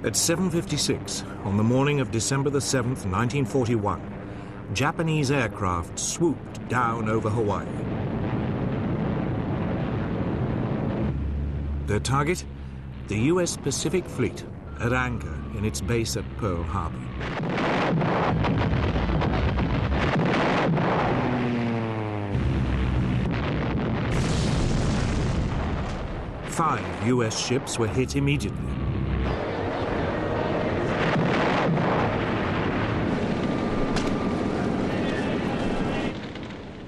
At 7:56 on the morning of December the 7th, 1941, Japanese aircraft swooped down over Hawaii. Their target? The US Pacific Fleet at anchor in its base at Pearl Harbor. Five US ships were hit immediately.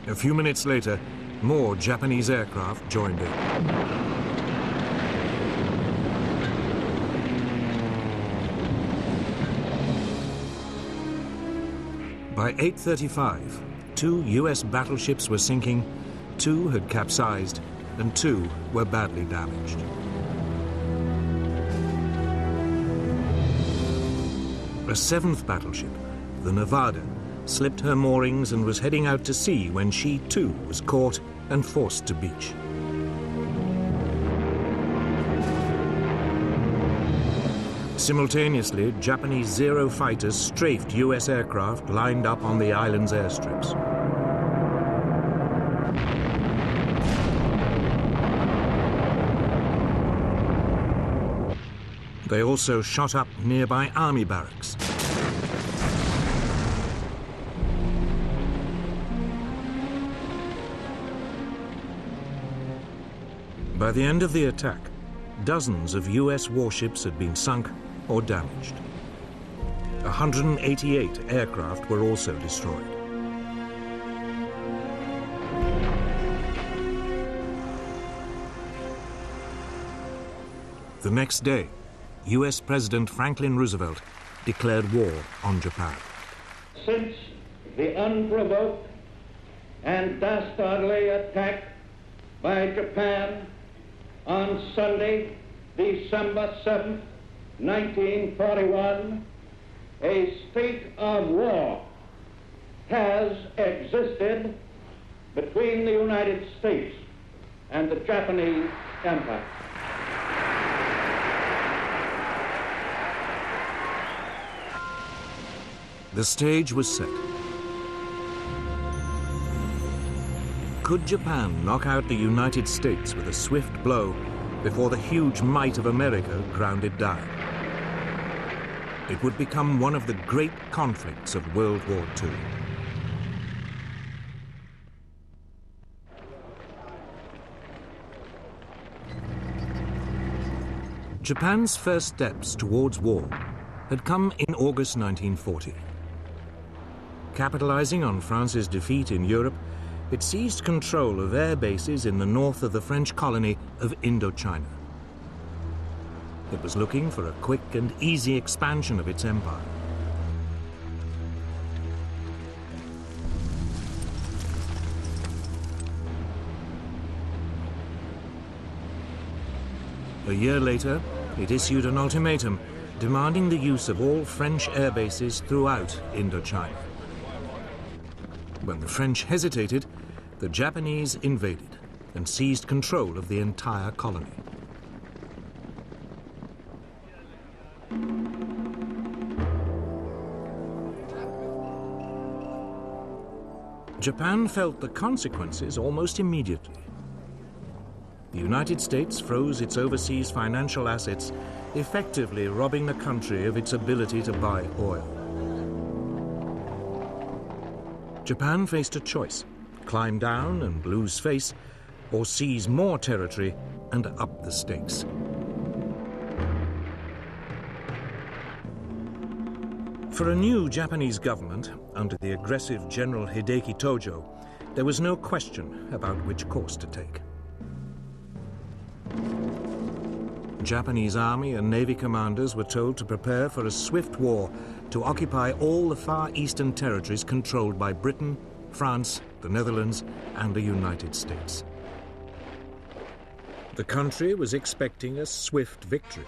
A few minutes later, more Japanese aircraft joined in. By 8:35, 2 US battleships were sinking, 2 had capsized, and 2 were badly damaged. A 7th battleship, the Nevada, slipped her moorings and was heading out to sea when she too was caught and forced to beach. Simultaneously, Japanese Zero fighters strafed US aircraft lined up on the island's airstrips. They also shot up nearby army barracks. By the end of the attack, dozens of US warships had been sunk or damaged. 188 aircraft were also destroyed. The next day, US President Franklin Roosevelt declared war on Japan. Since the unprovoked and dastardly attack by Japan on Sunday, December 7th, 1941, a state of war has existed between the United States and the Japanese Empire. The stage was set. Could Japan knock out the United States with a swift blow before the huge might of America ground it down? It would become one of the great conflicts of World War II. Japan's first steps towards war had come in August 1940. Capitalizing on France's defeat in Europe, it seized control of air bases in the north of the French colony of Indochina. It was looking for a quick and easy expansion of its empire. A year later, it issued an ultimatum demanding the use of all French air bases throughout Indochina. When the French hesitated, the Japanese invaded and seized control of the entire colony. Japan felt the consequences almost immediately. The United States froze its overseas financial assets, effectively robbing the country of its ability to buy oil. Japan faced a choice: climb down and lose face, or seize more territory and up the stakes. For a new Japanese government, under the aggressive General Hideki Tojo, there was no question about which course to take. Japanese army and navy commanders were told to prepare for a swift war to occupy all the far eastern territories controlled by Britain, France, the Netherlands, and the United States. The country was expecting a swift victory.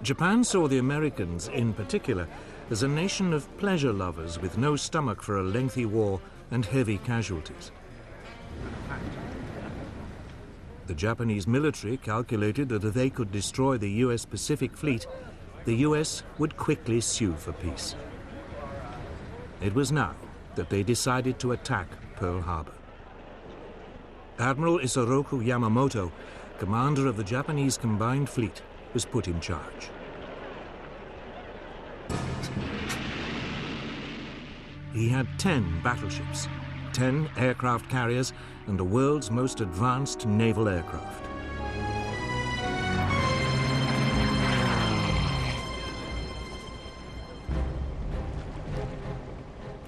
Japan saw the Americans, in particular, as a nation of pleasure lovers with no stomach for a lengthy war and heavy casualties. The Japanese military calculated that if they could destroy the US Pacific Fleet, the US would quickly sue for peace. It was now that they decided to attack Pearl Harbor. Admiral Isoroku Yamamoto, commander of the Japanese Combined Fleet, was put in charge. He had 10 battleships, 10 aircraft carriers, and the world's most advanced naval aircraft.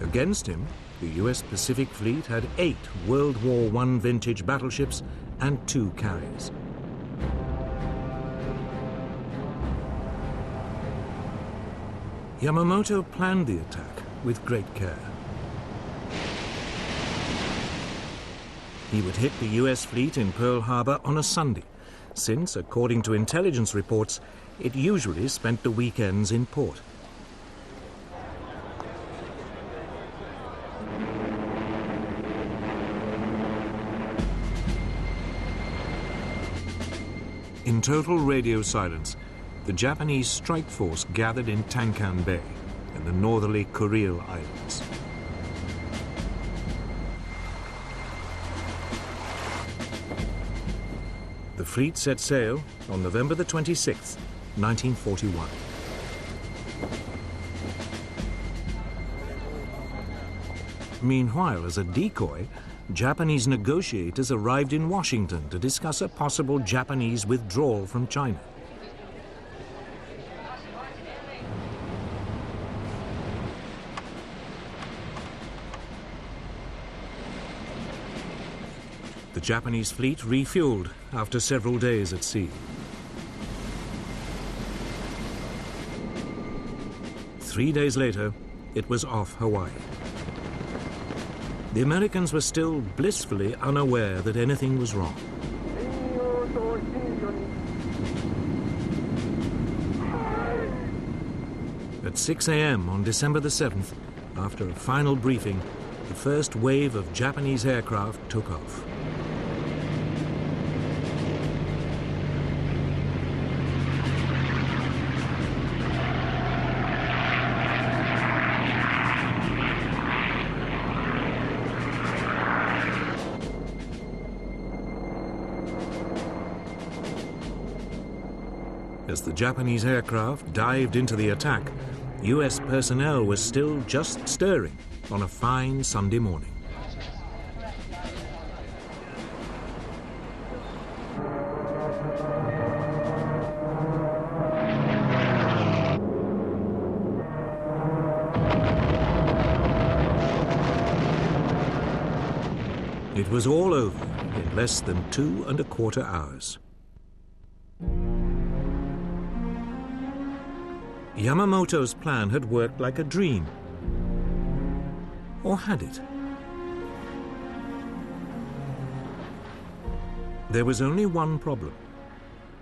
Against him, the US Pacific Fleet had 8 World War I vintage battleships and 2 carriers. Yamamoto planned the attack with great care. He would hit the US fleet in Pearl Harbor on a Sunday, since, according to intelligence reports, it usually spent the weekends in port. In total radio silence, the Japanese strike force gathered in Tankan Bay in the northerly Kuril Islands. The fleet set sail on November the 26th, 1941. Meanwhile, as a decoy, Japanese negotiators arrived in Washington to discuss a possible Japanese withdrawal from China. The Japanese fleet refueled after several days at sea. 3 days later, it was off Hawaii. The Americans were still blissfully unaware that anything was wrong. At 6 a.m. on December the 7th, after a final briefing, the first wave of Japanese aircraft took off. As the Japanese aircraft dived into the attack, US personnel was still just stirring on a fine Sunday morning. It was all over in less than 2¼ hours. Yamamoto's plan had worked like a dream. Or had it? There was only one problem.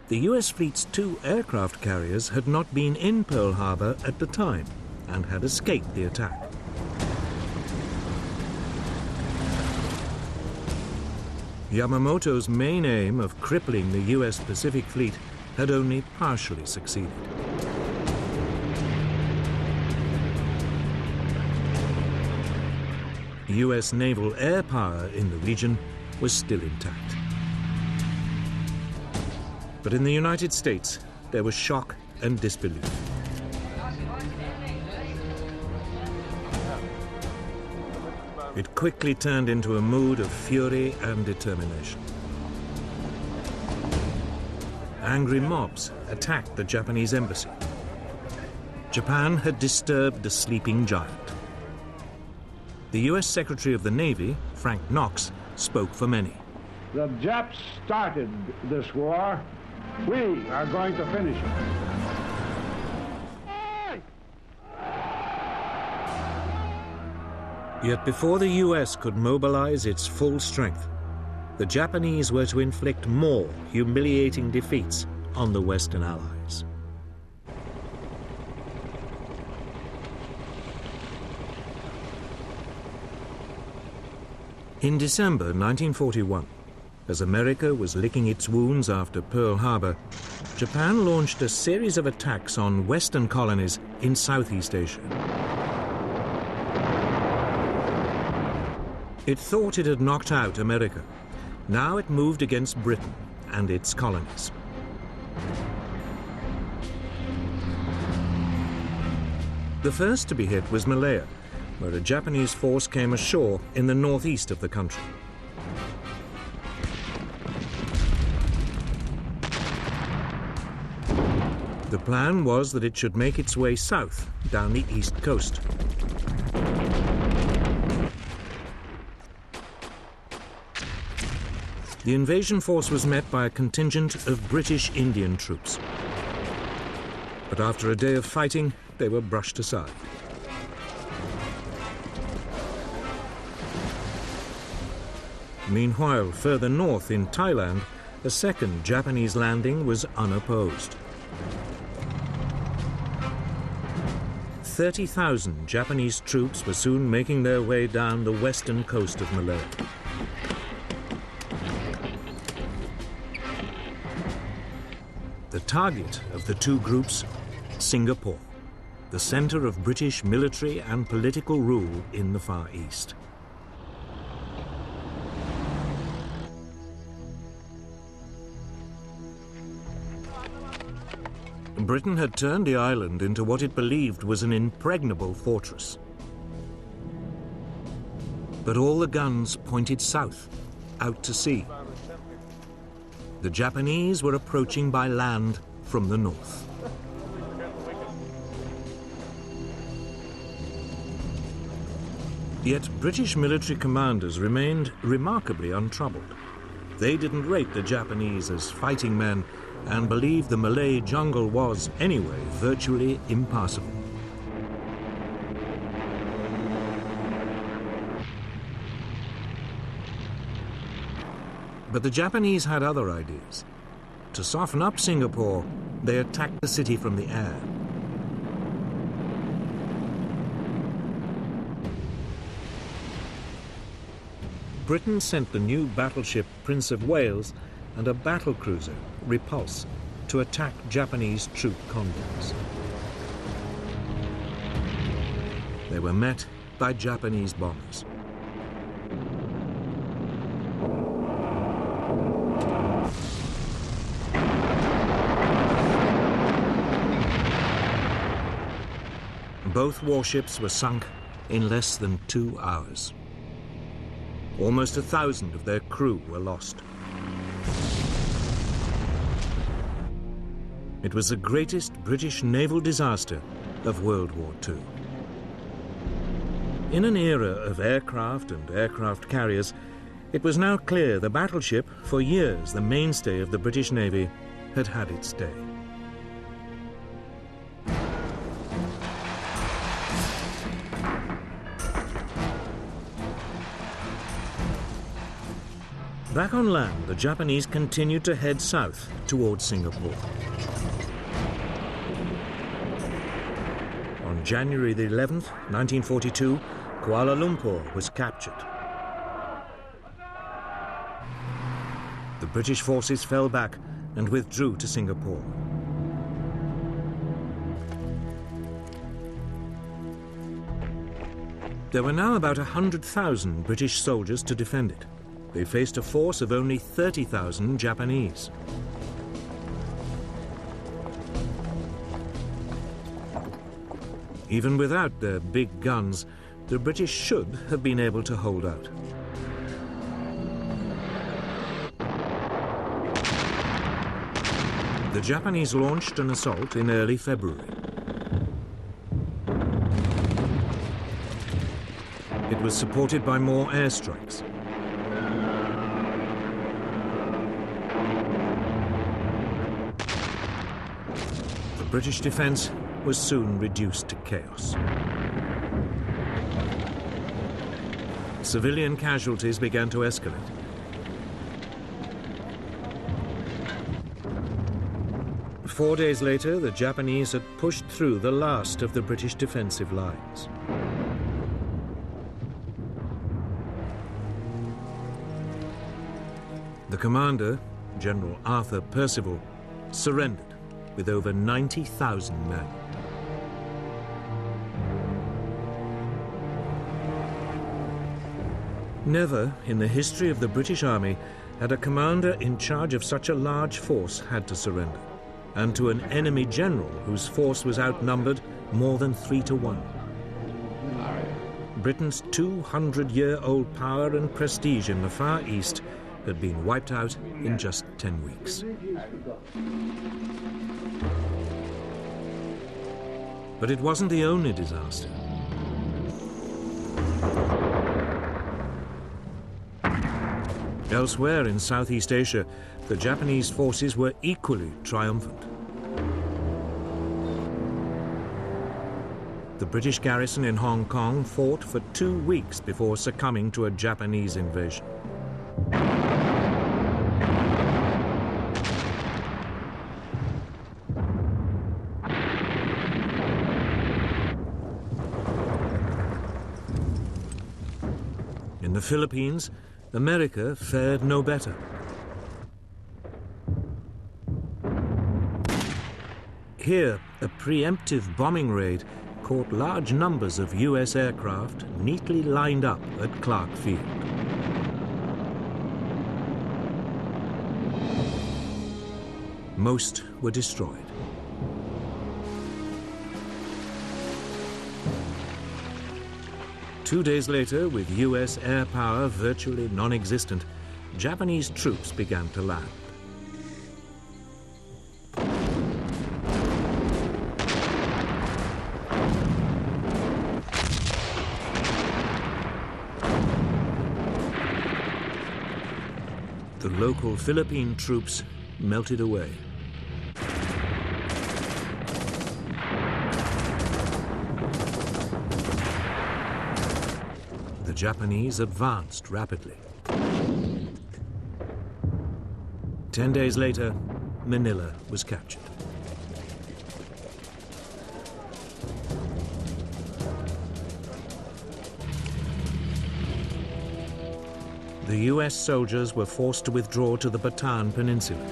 The US fleet's 2 aircraft carriers had not been in Pearl Harbor at the time and had escaped the attack. Yamamoto's main aim of crippling the US Pacific Fleet had only partially succeeded. US naval air power in the region was still intact. But in the United States, there was shock and disbelief. It quickly turned into a mood of fury and determination. Angry mobs attacked the Japanese embassy. Japan had disturbed the sleeping giant. The US Secretary of the Navy, Frank Knox, spoke for many. The Japs started this war. We are going to finish it. Yet before the US could mobilize its full strength, the Japanese were to inflict more humiliating defeats on the Western Allies. In December 1941, as America was licking its wounds after Pearl Harbor, Japan launched a series of attacks on Western colonies in Southeast Asia. It thought it had knocked out America. Now it moved against Britain and its colonies. The first to be hit was Malaya, where a Japanese force came ashore in the northeast of the country. The plan was that it should make its way south down the east coast. The invasion force was met by a contingent of British Indian troops. But after a day of fighting, they were brushed aside. Meanwhile, further north in Thailand, a second Japanese landing was unopposed. 30,000 Japanese troops were soon making their way down the western coast of Malaya. The target of the two groups, Singapore, the center of British military and political rule in the Far East. Britain had turned the island into what it believed was an impregnable fortress. But all the guns pointed south, out to sea. The Japanese were approaching by land from the north. Yet British military commanders remained remarkably untroubled. They didn't rate the Japanese as fighting men and believed the Malay jungle was, anyway, virtually impassable. But the Japanese had other ideas. To soften up Singapore, they attacked the city from the air. Britain sent the new battleship Prince of Wales and a battlecruiser, Repulse, to attack Japanese troop convoys. They were met by Japanese bombers. Both warships were sunk in less than 2 hours. Almost 1,000 of their crew were lost. It was the greatest British naval disaster of World War II. In an era of aircraft and aircraft carriers, it was now clear the battleship, for years the mainstay of the British Navy, had had its day. Back on land, the Japanese continued to head south towards Singapore. On January the 11th, 1942, Kuala Lumpur was captured. The British forces fell back and withdrew to Singapore. There were now about 100,000 British soldiers to defend it. They faced a force of only 30,000 Japanese. Even without their big guns, the British should have been able to hold out. The Japanese launched an assault in early February. It was supported by more airstrikes. The British defense was soon reduced to chaos. Civilian casualties began to escalate. Four days later, the Japanese had pushed through the last of the British defensive lines. The commander, General Arthur Percival, surrendered with over 90,000 men. Never in the history of the British Army had a commander in charge of such a large force had to surrender, and to an enemy general whose force was outnumbered more than 3 to 1. Britain's 200-year-old power and prestige in the Far East had been wiped out in just 10 weeks. But it wasn't the only disaster. Elsewhere in Southeast Asia, the Japanese forces were equally triumphant. The British garrison in Hong Kong fought for 2 weeks before succumbing to a Japanese invasion. In the Philippines, America fared no better. Here, a preemptive bombing raid caught large numbers of US aircraft neatly lined up at Clark Field. Most were destroyed. Two days later, with US air power virtually non-existent, Japanese troops began to land. The local Philippine troops melted away. The Japanese advanced rapidly. 10 days later, Manila was captured. The US soldiers were forced to withdraw to the Bataan Peninsula.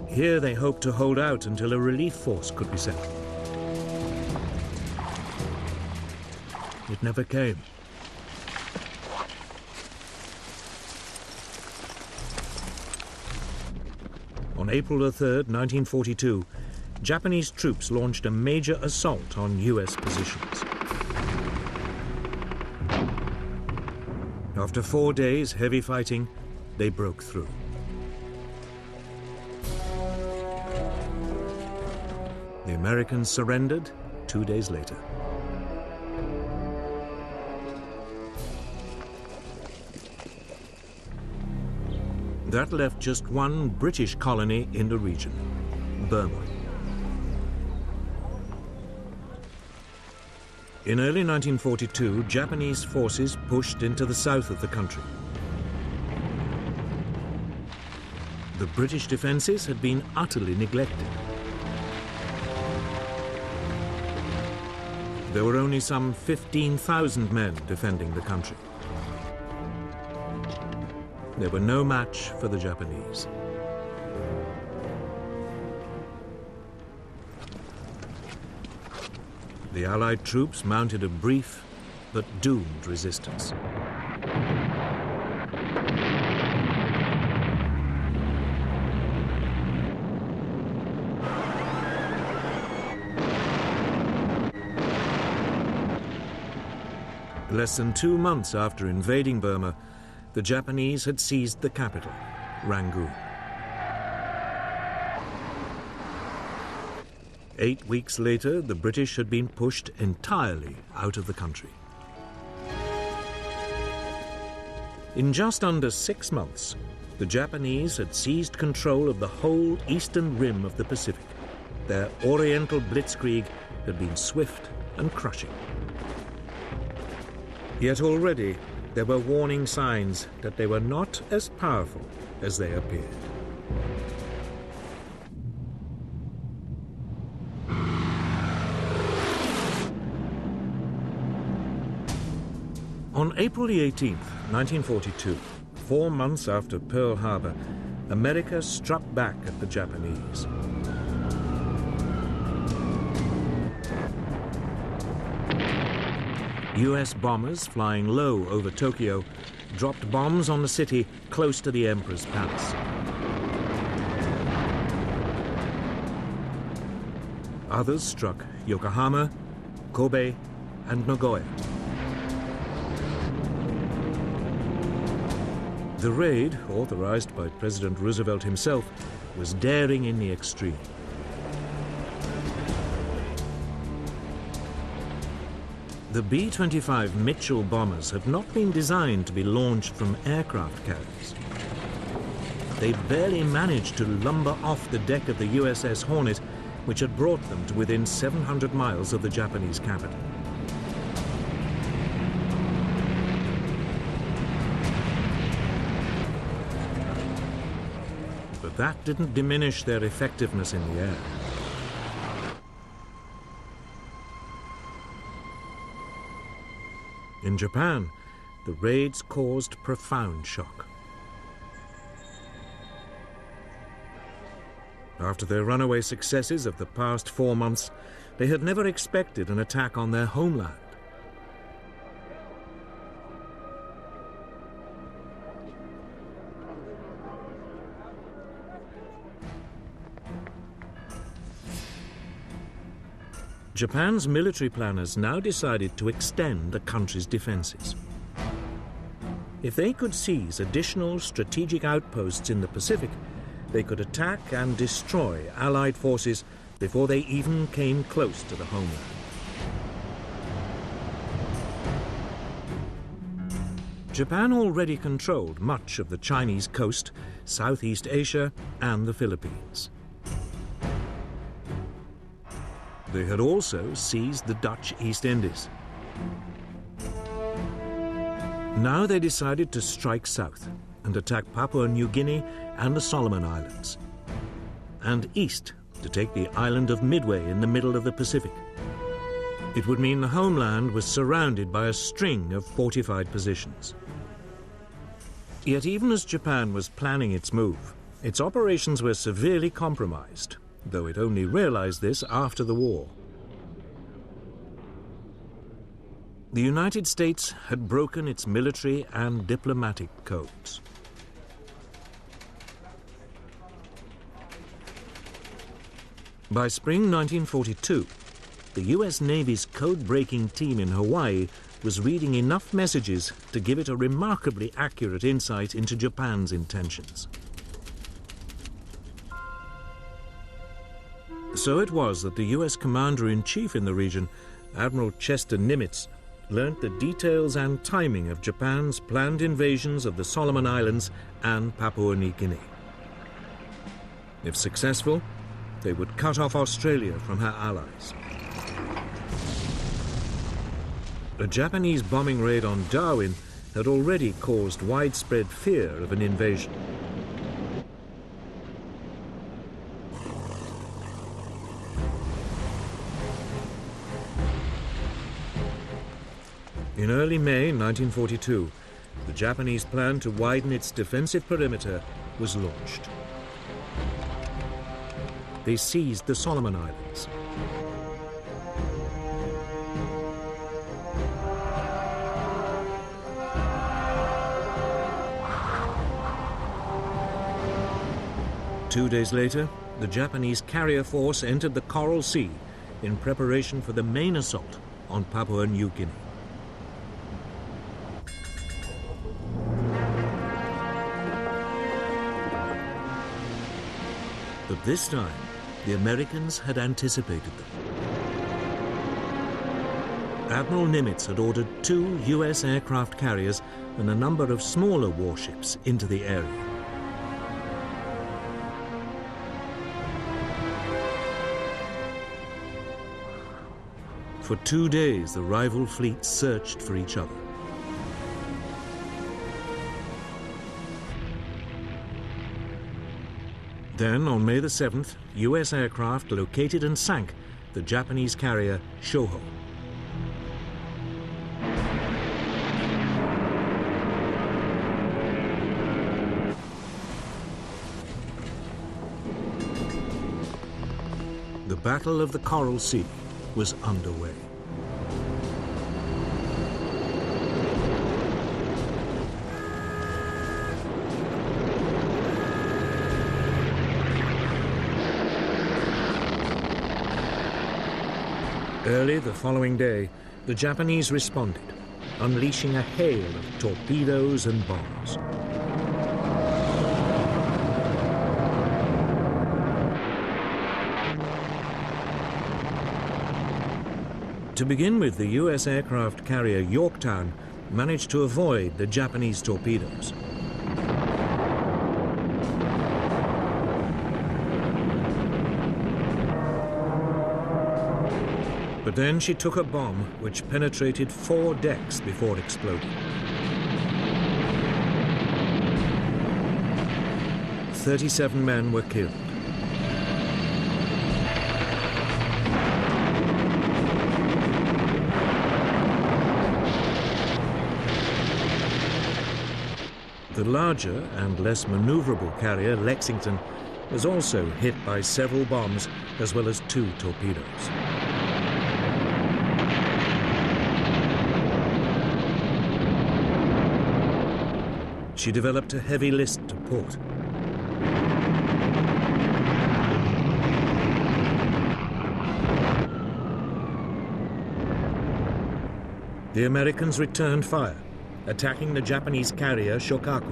Here they hoped to hold out until a relief force could be sent. It never came. On April 3rd, 1942, Japanese troops launched a major assault on US positions. After 4 days' heavy fighting, they broke through. The Americans surrendered 2 days later. That left just one British colony in the region, Burma. In early 1942, Japanese forces pushed into the south of the country. The British defenses had been utterly neglected. There were only some 15,000 men defending the country. They were no match for the Japanese. The Allied troops mounted a brief but doomed resistance. Less than 2 months after invading Burma, the Japanese had seized the capital, Rangoon. 8 weeks later, the British had been pushed entirely out of the country. In just under 6 months, the Japanese had seized control of the whole eastern rim of the Pacific. Their Oriental blitzkrieg had been swift and crushing. Yet already, there were warning signs that they were not as powerful as they appeared. On April the 18th, 1942, 4 months after Pearl Harbor, America struck back at the Japanese. US bombers flying low over Tokyo dropped bombs on the city close to the Emperor's palace. Others struck Yokohama, Kobe, and Nagoya. The raid, authorized by President Roosevelt himself, was daring in the extreme. The B-25 Mitchell bombers had not been designed to be launched from aircraft carriers. They barely managed to lumber off the deck of the USS Hornet, which had brought them to within 700 miles of the Japanese capital. But that didn't diminish their effectiveness in the air. In Japan, the raids caused profound shock. After their runaway successes of the past 4 months, they had never expected an attack on their homeland. Japan's military planners now decided to extend the country's defenses. If they could seize additional strategic outposts in the Pacific, they could attack and destroy Allied forces before they even came close to the homeland. Japan already controlled much of the Chinese coast, Southeast Asia, and the Philippines. They had also seized the Dutch East Indies. Now they decided to strike south and attack Papua New Guinea and the Solomon Islands, and east to take the island of Midway in the middle of the Pacific. It would mean the homeland was surrounded by a string of fortified positions. Yet even as Japan was planning its move, its operations were severely compromised, though it only realized this after the war. The United States had broken its military and diplomatic codes. By spring 1942, the US Navy's code-breaking team in Hawaii was reading enough messages to give it a remarkably accurate insight into Japan's intentions. So it was that the US Commander-in-Chief in the region, Admiral Chester Nimitz, learnt the details and timing of Japan's planned invasions of the Solomon Islands and Papua New Guinea. If successful, they would cut off Australia from her allies. A Japanese bombing raid on Darwin had already caused widespread fear of an invasion. In early May 1942, the Japanese plan to widen its defensive perimeter was launched. They seized the Solomon Islands. Two days later, the Japanese carrier force entered the Coral Sea in preparation for the main assault on Papua New Guinea. But this time, the Americans had anticipated them. Admiral Nimitz had ordered 2 US aircraft carriers and a number of smaller warships into the area. For 2 days, the rival fleets searched for each other. Then, on May the 7th, US aircraft located and sank the Japanese carrier Shoho. The Battle of the Coral Sea was underway. Early the following day, the Japanese responded, unleashing a hail of torpedoes and bombs. To begin with, the US aircraft carrier Yorktown managed to avoid the Japanese torpedoes. But then she took a bomb which penetrated 4 decks before exploding. 37 men were killed. The larger and less maneuverable carrier Lexington was also hit by several bombs as well as 2 torpedoes. She developed a heavy list to port. The Americans returned fire, attacking the Japanese carrier Shokaku.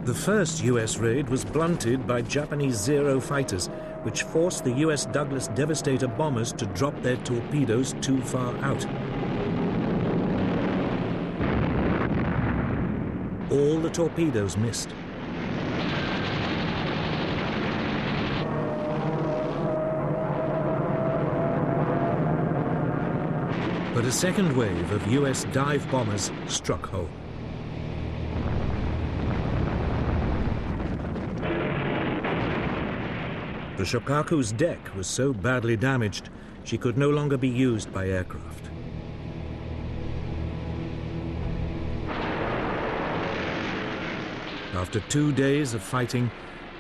The first US raid was blunted by Japanese Zero fighters, which forced the US Douglas Devastator bombers to drop their torpedoes too far out. All the torpedoes missed. But a second wave of US dive bombers struck home. The Shokaku's deck was so badly damaged, she could no longer be used by aircraft. After 2 days of fighting,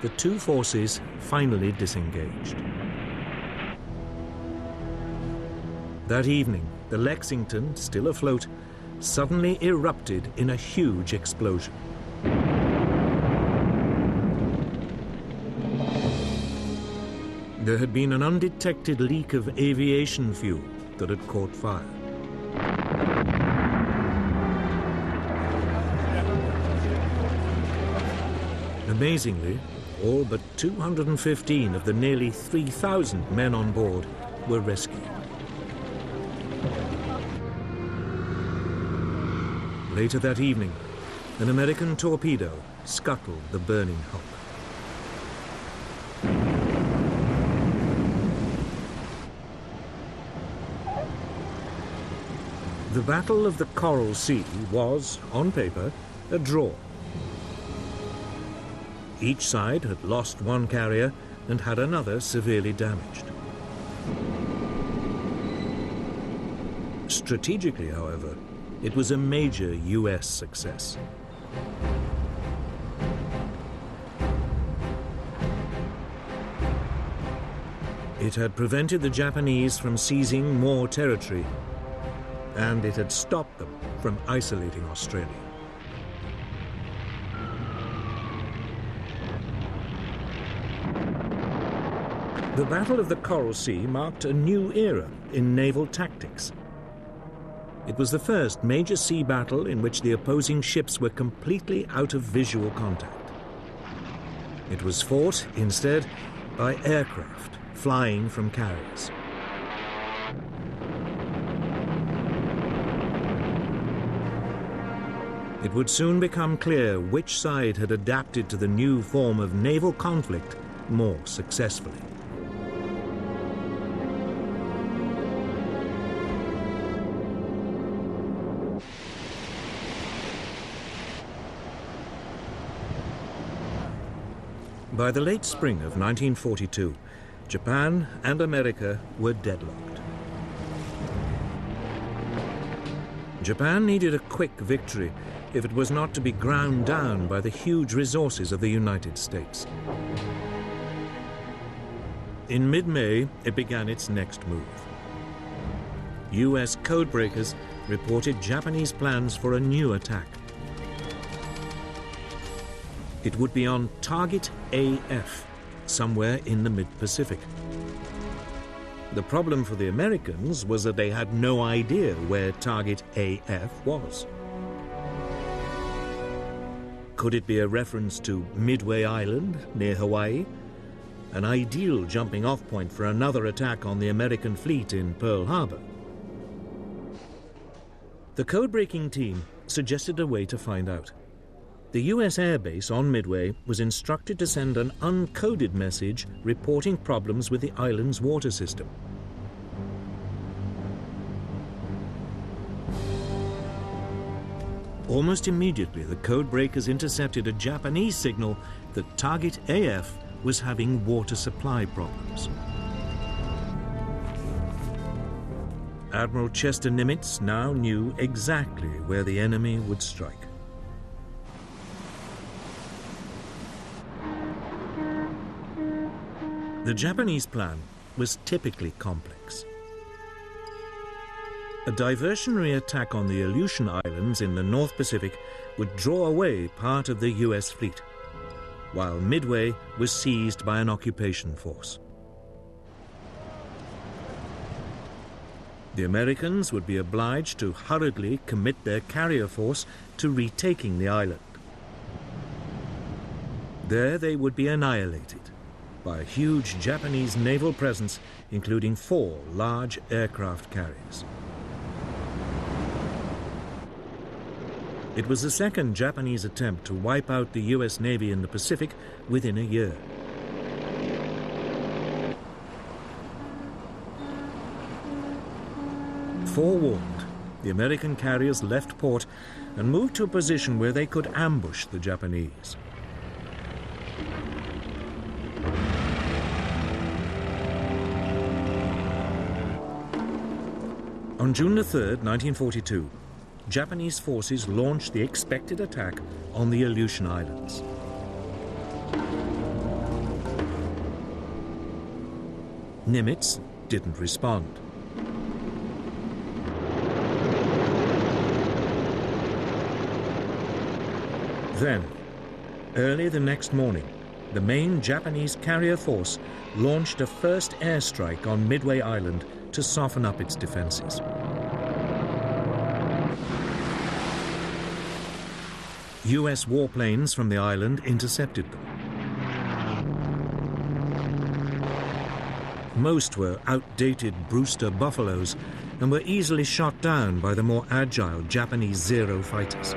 the 2 forces finally disengaged. That evening, the Lexington, still afloat, suddenly erupted in a huge explosion. There had been an undetected leak of aviation fuel that had caught fire. Amazingly, all but 215 of the nearly 3,000 men on board were rescued. Later that evening, an American torpedo scuttled the burning hulk. The Battle of the Coral Sea was, on paper, a draw. Each side had lost 1 carrier and had another severely damaged. Strategically, however, it was a major US success. It had prevented the Japanese from seizing more territory, and it had stopped them from isolating Australia. The Battle of the Coral Sea marked a new era in naval tactics. It was the first major sea battle in which the opposing ships were completely out of visual contact. It was fought, instead, by aircraft flying from carriers. It would soon become clear which side had adapted to the new form of naval conflict more successfully. By the late spring of 1942, Japan and America were deadlocked. Japan needed a quick victory if it was not to be ground down by the huge resources of the United States. In mid-May, it began its next move. US codebreakers reported Japanese plans for a new attack. It would be on Target AF, somewhere in the mid-Pacific. The problem for the Americans was that they had no idea where Target AF was. Could it be a reference to Midway Island near Hawaii? An ideal jumping-off point for another attack on the American fleet in Pearl Harbor? The code-breaking team suggested a way to find out. The US Air Base on Midway was instructed to send an uncoded message reporting problems with the island's water system. Almost immediately, the codebreakers intercepted a Japanese signal that Target AF was having water supply problems. Admiral Chester Nimitz now knew exactly where the enemy would strike. The Japanese plan was typically complex. A diversionary attack on the Aleutian Islands in the North Pacific would draw away part of the US fleet, while Midway was seized by an occupation force. The Americans would be obliged to hurriedly commit their carrier force to retaking the island. There they would be annihilated by a huge Japanese naval presence, including 4 large aircraft carriers. It was the second Japanese attempt to wipe out the US Navy in the Pacific within a year. Forewarned, the American carriers left port and moved to a position where they could ambush the Japanese. On June 3rd, 1942, Japanese forces launched the expected attack on the Aleutian Islands. Nimitz didn't respond. Then, early the next morning, the main Japanese carrier force launched a first airstrike on Midway Island to soften up its defenses. US warplanes from the island intercepted them. Most were outdated Brewster Buffaloes and were easily shot down by the more agile Japanese Zero fighters.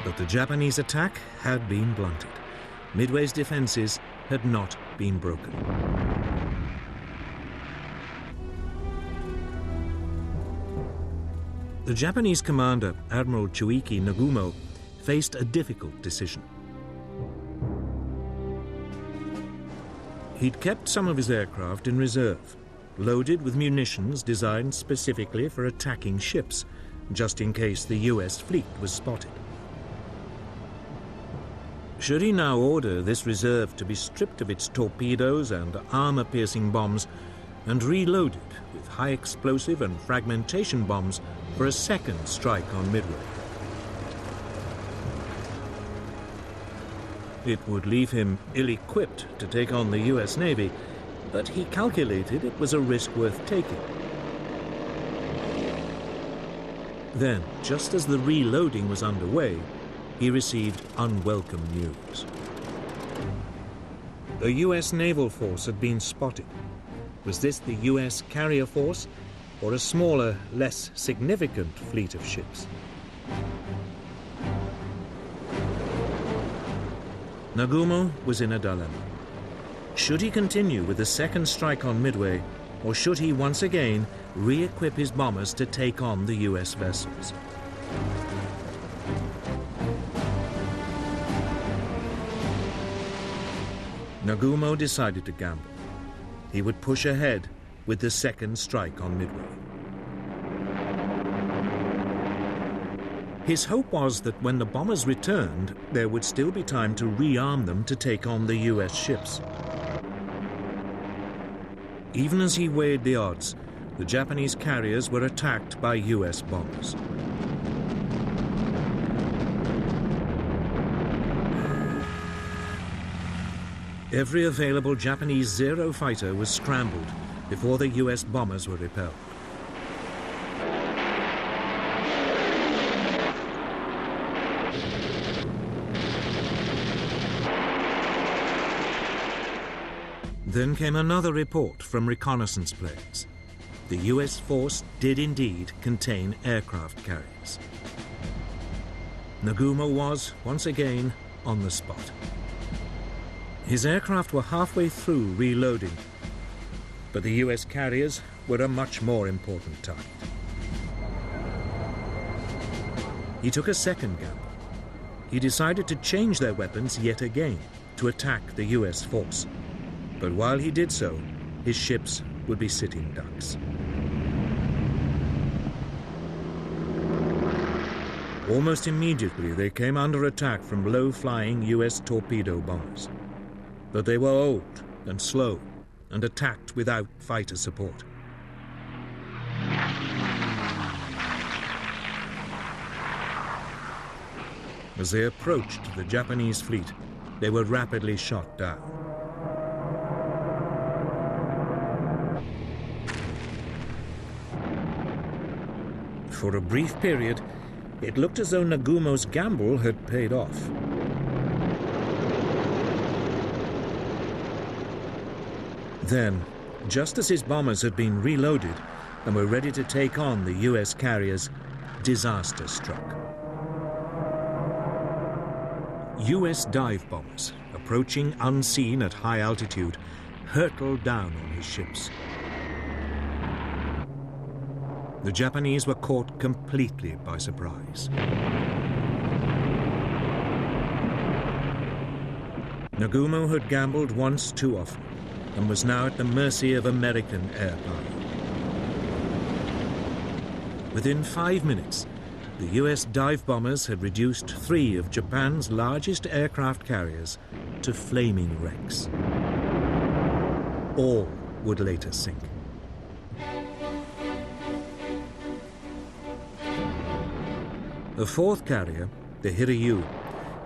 But the Japanese attack had been blunted. Midway's defenses had not been broken. The Japanese commander, Admiral Chuiki Nagumo, faced a difficult decision. He'd kept some of his aircraft in reserve, loaded with munitions designed specifically for attacking ships, just in case the US fleet was spotted. Should he now order this reserve to be stripped of its torpedoes and armor-piercing bombs and reloaded with high-explosive and fragmentation bombs for a second strike on Midway? It would leave him ill-equipped to take on the US Navy, but he calculated it was a risk worth taking. Then, just as the reloading was underway, he received unwelcome news. A US naval force had been spotted. Was this the US carrier force, or a smaller, less significant fleet of ships? Nagumo was in a dilemma. Should he continue with the second strike on Midway, or should he once again re-equip his bombers to take on the US vessels? Nagumo decided to gamble. He would push ahead with the second strike on Midway. His hope was that when the bombers returned, there would still be time to rearm them to take on the US ships. Even as he weighed the odds, the Japanese carriers were attacked by US bombers. Every available Japanese Zero fighter was scrambled before the US bombers were repelled. Then came another report from reconnaissance planes. The US force did indeed contain aircraft carriers. Nagumo was, once again, on the spot. His aircraft were halfway through reloading, but the US carriers were a much more important target. He took a second gamble. He decided to change their weapons yet again to attack the US force. But while he did so, his ships would be sitting ducks. Almost immediately, they came under attack from low-flying US torpedo bombers. But they were old and slow and attacked without fighter support. As they approached the Japanese fleet, they were rapidly shot down. For a brief period, it looked as though Nagumo's gamble had paid off. Then, just as his bombers had been reloaded and were ready to take on the US carriers, disaster struck. US dive bombers, approaching unseen at high altitude, hurtled down on his ships. The Japanese were caught completely by surprise. Nagumo had gambled once too often and was now at the mercy of American air power. Within 5 minutes, the US dive bombers had reduced 3 of Japan's largest aircraft carriers to flaming wrecks. All would later sink. The fourth carrier, the Hiryu,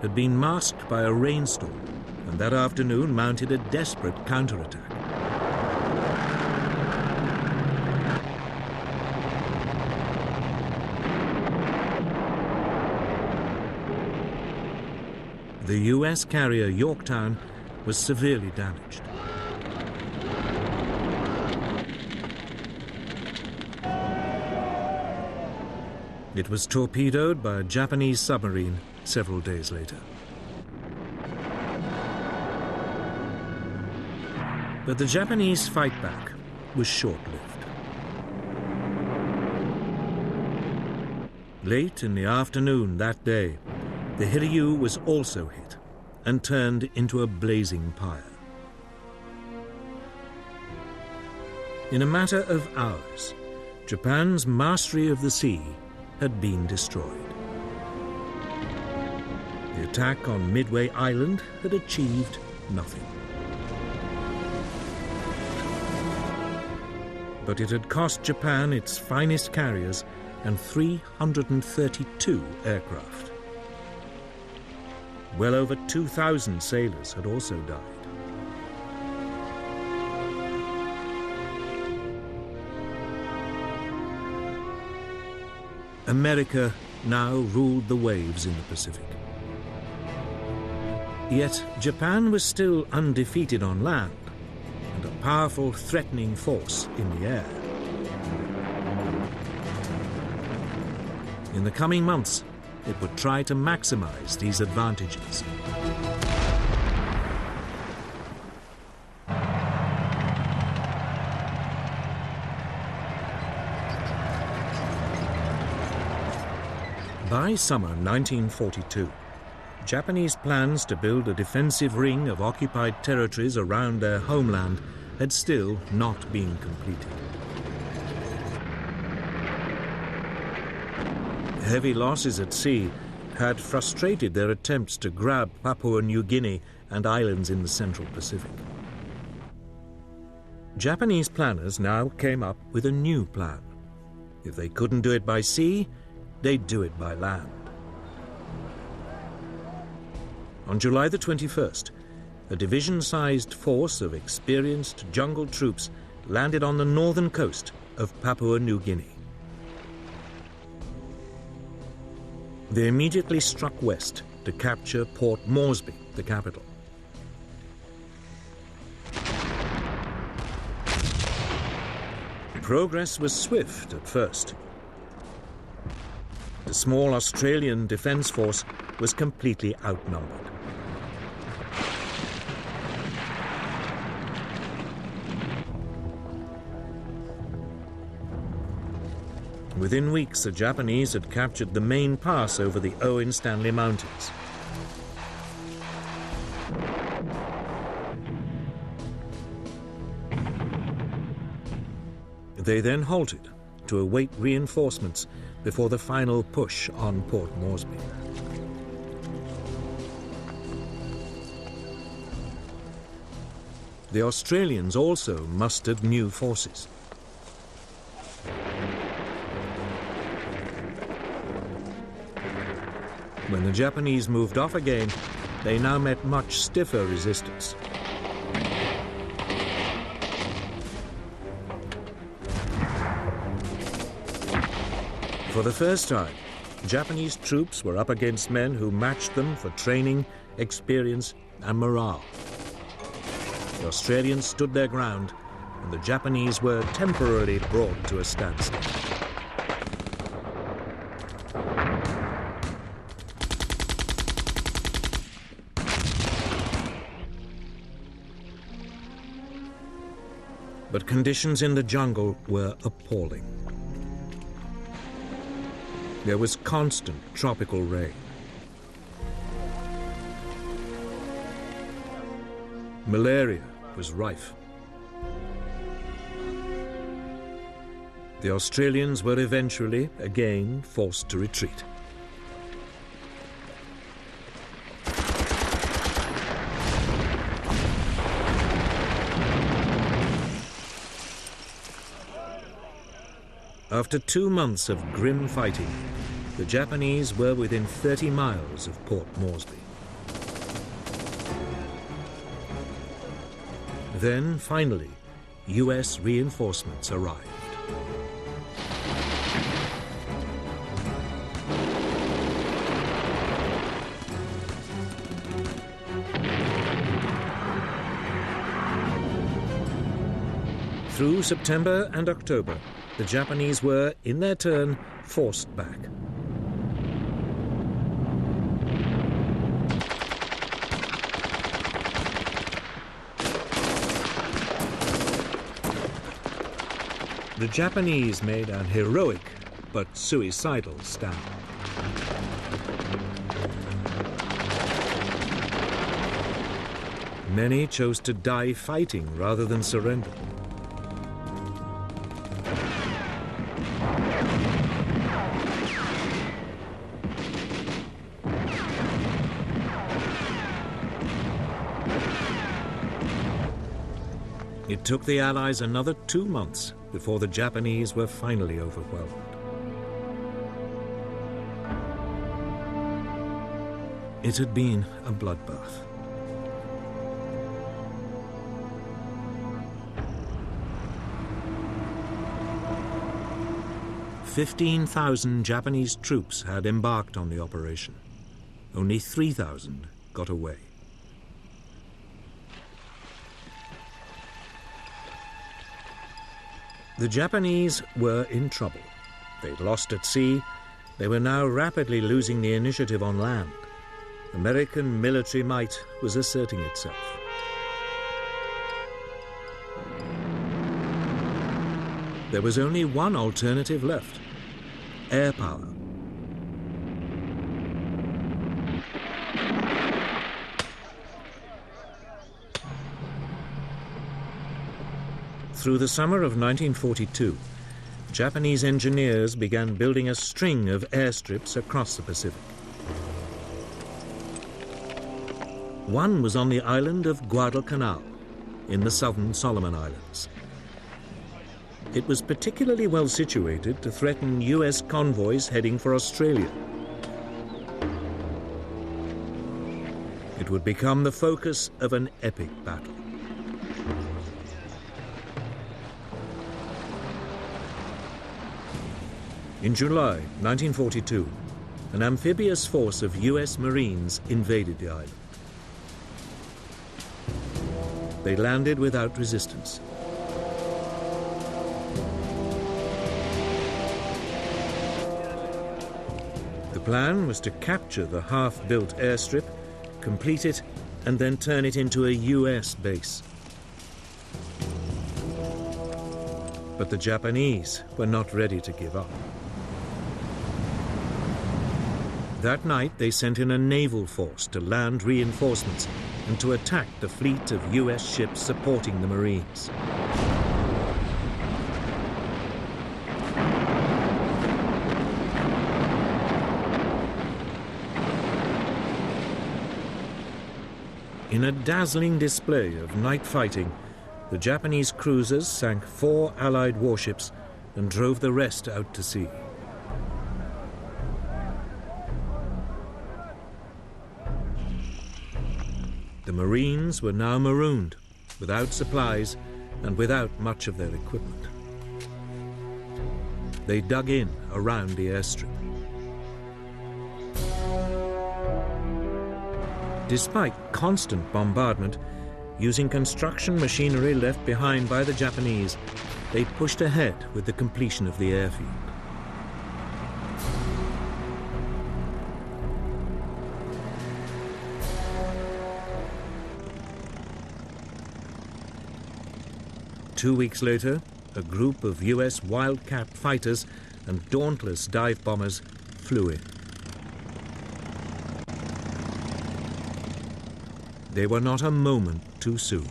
had been masked by a rainstorm and that afternoon mounted a desperate counterattack. The US carrier Yorktown was severely damaged. It was torpedoed by a Japanese submarine several days later. But the Japanese fight back was short-lived. Late in the afternoon that day, the Hiryu was also hit and turned into a blazing pyre. In a matter of hours, Japan's mastery of the sea had been destroyed. The attack on Midway Island had achieved nothing. But it had cost Japan its finest carriers and 332 aircraft. Well over 2,000 sailors had also died. America now ruled the waves in the Pacific. Yet Japan was still undefeated on land and a powerful, threatening force in the air. In the coming months, it would try to maximize these advantages. By summer 1942, Japanese plans to build a defensive ring of occupied territories around their homeland had still not been completed. Heavy losses at sea had frustrated their attempts to grab Papua New Guinea and islands in the Central Pacific. Japanese planners now came up with a new plan. If they couldn't do it by sea, they'd do it by land. On July the 21st, a division-sized force of experienced jungle troops landed on the northern coast of Papua New Guinea. They immediately struck west to capture Port Moresby, the capital. Progress was swift at first. The small Australian defence force was completely outnumbered. Within weeks, the Japanese had captured the main pass over the Owen Stanley Mountains. They then halted to await reinforcements before the final push on Port Moresby. The Australians also mustered new forces. When the Japanese moved off again, they now met much stiffer resistance. For the first time, Japanese troops were up against men who matched them for training, experience, and morale. The Australians stood their ground, and the Japanese were temporarily brought to a standstill. But conditions in the jungle were appalling. There was constant tropical rain. Malaria was rife. The Australians were eventually, again, forced to retreat. After 2 months of grim fighting, the Japanese were within 30 miles of Port Moresby. Then, finally, US reinforcements arrived. Through September and October, the Japanese were, in their turn, forced back. The Japanese made an heroic but suicidal stand. Many chose to die fighting rather than surrender. It took the Allies another 2 months before the Japanese were finally overwhelmed. It had been a bloodbath. "15,000 Japanese troops had embarked on the operation. Only 3,000 got away. The Japanese were in trouble. They'd lost at sea. They were now rapidly losing the initiative on land. American military might was asserting itself. There was only one alternative left: air power. Through the summer of 1942, Japanese engineers began building a string of airstrips across the Pacific. One was on the island of Guadalcanal, in the southern Solomon Islands. It was particularly well situated to threaten US convoys heading for Australia. It would become the focus of an epic battle. In July 1942, an amphibious force of US Marines invaded the island. They landed without resistance. The plan was to capture the half-built airstrip, complete it, and then turn it into a US base. But the Japanese were not ready to give up. That night, they sent in a naval force to land reinforcements and to attack the fleet of US ships supporting the Marines. In a dazzling display of night fighting, the Japanese cruisers sank 4 Allied warships and drove the rest out to sea. The Marines were now marooned, without supplies and without much of their equipment. They dug in around the airstrip. Despite constant bombardment, using construction machinery left behind by the Japanese, they pushed ahead with the completion of the airfield. Two weeks later, a group of US Wildcat fighters and Dauntless dive bombers flew in. They were not a moment too soon.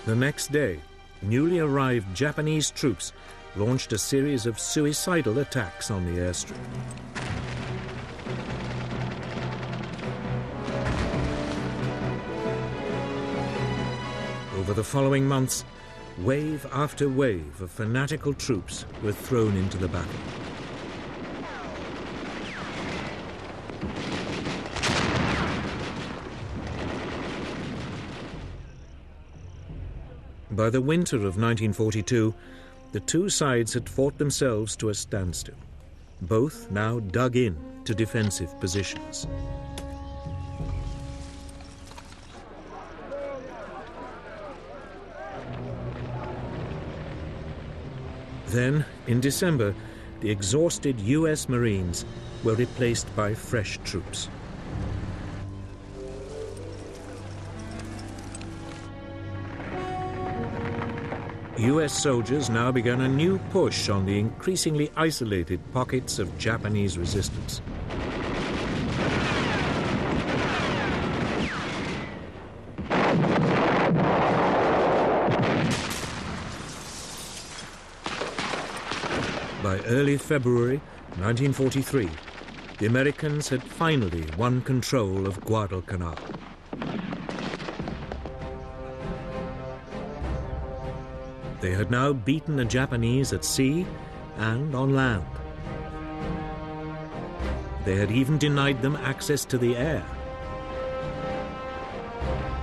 The next day, newly arrived Japanese troops launched a series of suicidal attacks on the airstrip. Over the following months, wave after wave of fanatical troops were thrown into the battle. By the winter of 1942, the two sides had fought themselves to a standstill, both now dug in to defensive positions. Then, in December, the exhausted US Marines were replaced by fresh troops. US soldiers now began a new push on the increasingly isolated pockets of Japanese resistance. By early February 1943, the Americans had finally won control of Guadalcanal. They had now beaten the Japanese at sea and on land. They had even denied them access to the air.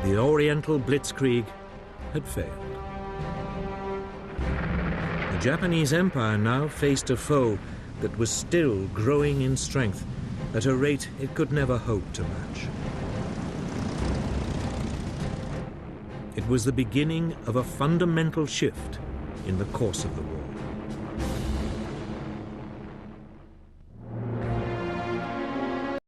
The Oriental Blitzkrieg had failed. The Japanese Empire now faced a foe that was still growing in strength at a rate it could never hope to match. It was the beginning of a fundamental shift in the course of the war.